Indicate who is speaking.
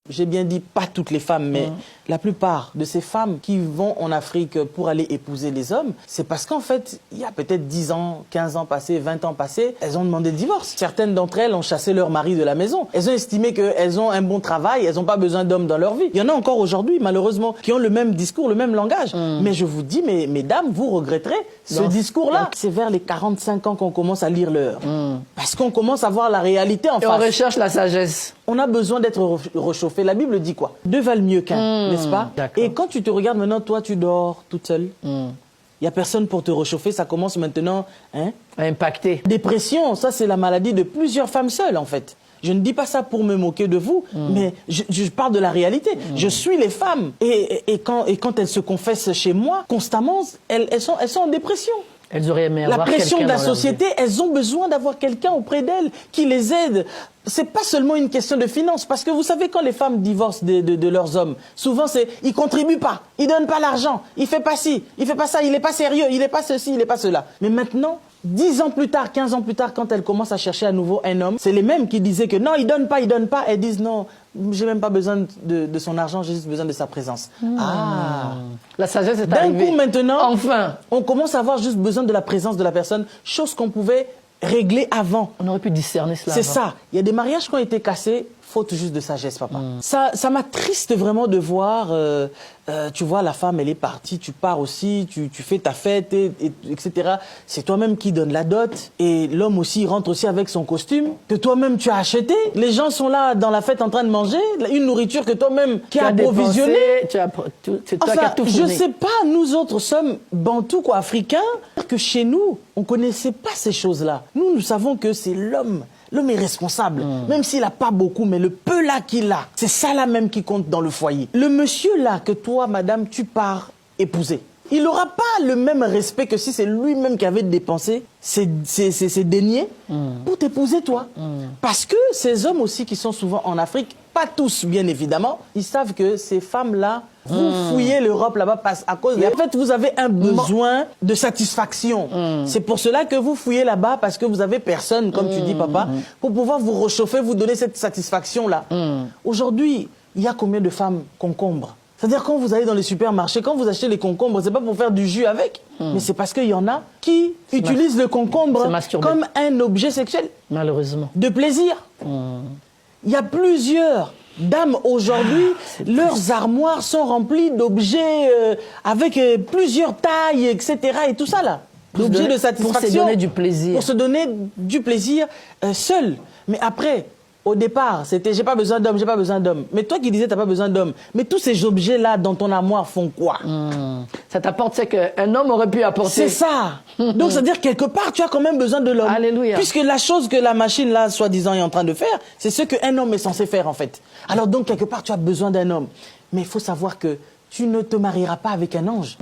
Speaker 1: J'ai bien dit pas toutes les femmes, mais la plupart de ces femmes qui vont en Afrique pour aller épouser les hommes, c'est parce qu'en fait, il y a peut-être 10 ans, 15 ans passés, 20 ans passés, elles ont demandé le divorce. Certaines d'entre elles ont chassé leur mari de la maison. Elles ont estimé qu'elles ont un bon travail, elles n'ont pas besoin d'hommes dans leur vie. Il y en a encore aujourd'hui, malheureusement, qui ont le même discours, le même langage. Mais je vous dis, mesdames, vous regretterez ce discours-là. C'est vers les 45 ans qu'on commence à lire l'heure. Parce qu'on commence à voir la réalité en face.
Speaker 2: On recherche la sagesse.
Speaker 1: On a besoin d'être réchauffé. La Bible dit quoi? Deux valent mieux qu'un, n'est-ce pas? Et quand tu te regardes maintenant, toi, tu dors toute seule. Il n'y a personne pour te réchauffer. Ça commence maintenant
Speaker 2: à impacter.
Speaker 1: Dépression, ça, c'est la maladie de plusieurs femmes seules, en fait. Je ne dis pas ça pour me moquer de vous, mais je parle de la réalité. Je suis les femmes. Et quand elles se confessent chez moi, constamment, elles sont en dépression.
Speaker 2: Elles auraient aimé avoir
Speaker 1: la pression de la
Speaker 2: dans leur
Speaker 1: société, elles ont besoin d'avoir quelqu'un auprès d'elles qui les aide. C'est pas seulement une question de finances, parce que vous savez, quand les femmes divorcent de leurs hommes, souvent c'est ils contribuent pas, ils donnent pas l'argent, il fait pas ci, il fait pas ça, il est pas sérieux, il est pas ceci, il est pas cela. Mais maintenant, 10 ans plus tard, 15 ans plus tard, quand elles commencent à chercher à nouveau un homme, c'est les mêmes qui disaient que non, il donne pas, elles disent non, j'ai même pas besoin de son argent, j'ai juste besoin de sa présence.
Speaker 2: La sagesse est arrivée.
Speaker 1: D'un coup maintenant,
Speaker 2: enfin,
Speaker 1: on commence à avoir juste besoin de la présence de la personne, chose qu'on pouvait régler avant.
Speaker 2: On aurait pu discerner cela.
Speaker 1: C'est ça. Il y a des mariages qui ont été cassés, faute juste de sagesse, papa. Ça m'attriste vraiment de voir, tu vois, la femme, elle est partie, tu pars aussi, tu fais ta fête, etc. C'est toi-même qui donne la dot. Et l'homme aussi, il rentre aussi avec son costume que toi-même tu as acheté. Les gens sont là dans la fête en train de manger, une nourriture que toi-même qui as approvisionnée.
Speaker 2: C'est toi qui as tout fourni.
Speaker 1: Je sais pas, nous autres sommes bantous, quoi, africains, que chez nous, on connaissait pas ces choses-là. Nous savons que c'est l'homme. L'homme est responsable, même s'il n'a pas beaucoup, mais le peu là qu'il a, c'est ça là même qui compte dans le foyer. Le monsieur là que toi, madame, tu pars épouser, il n'aura pas le même respect que si c'est lui-même qui avait dépensé ses deniers pour t'épouser toi. Parce que ces hommes aussi qui sont souvent en Afrique, pas tous bien évidemment, ils savent que ces femmes-là, vous fouillez l'Europe là-bas à cause en fait, vous avez un besoin de satisfaction. C'est pour cela que vous fouillez là-bas, parce que vous avez personne, comme tu dis, papa, pour pouvoir vous réchauffer, vous donner cette satisfaction-là. Aujourd'hui, il y a combien de femmes concombres? C'est-à-dire, quand vous allez dans les supermarchés, quand vous achetez les concombres, c'est pas pour faire du jus avec, mais c'est parce qu'il y en a qui utilisent le concombre comme un objet sexuel.
Speaker 2: Malheureusement.
Speaker 1: De plaisir. Il y a plusieurs dames aujourd'hui, leurs armoires sont remplies d'objets avec plusieurs tailles, etc. et tout ça là. D'objets de satisfaction.
Speaker 2: Pour se donner du plaisir.
Speaker 1: Pour se donner du plaisir seul. Mais après, au départ, c'était j'ai pas besoin d'homme, j'ai pas besoin d'homme. Mais toi qui disais t'as pas besoin d'homme, mais tous ces objets-là dans ton armoire font quoi?
Speaker 2: Ça t'apporte ce qu'un homme aurait pu apporter.
Speaker 1: C'est ça. Donc, c'est-à-dire, quelque part, tu as quand même besoin de l'homme.
Speaker 2: Alléluia.
Speaker 1: Puisque la chose que la machine, là, soi-disant, est en train de faire, c'est ce qu'un homme est censé faire, en fait. Alors, donc, quelque part, tu as besoin d'un homme. Mais il faut savoir que tu ne te marieras pas avec un ange.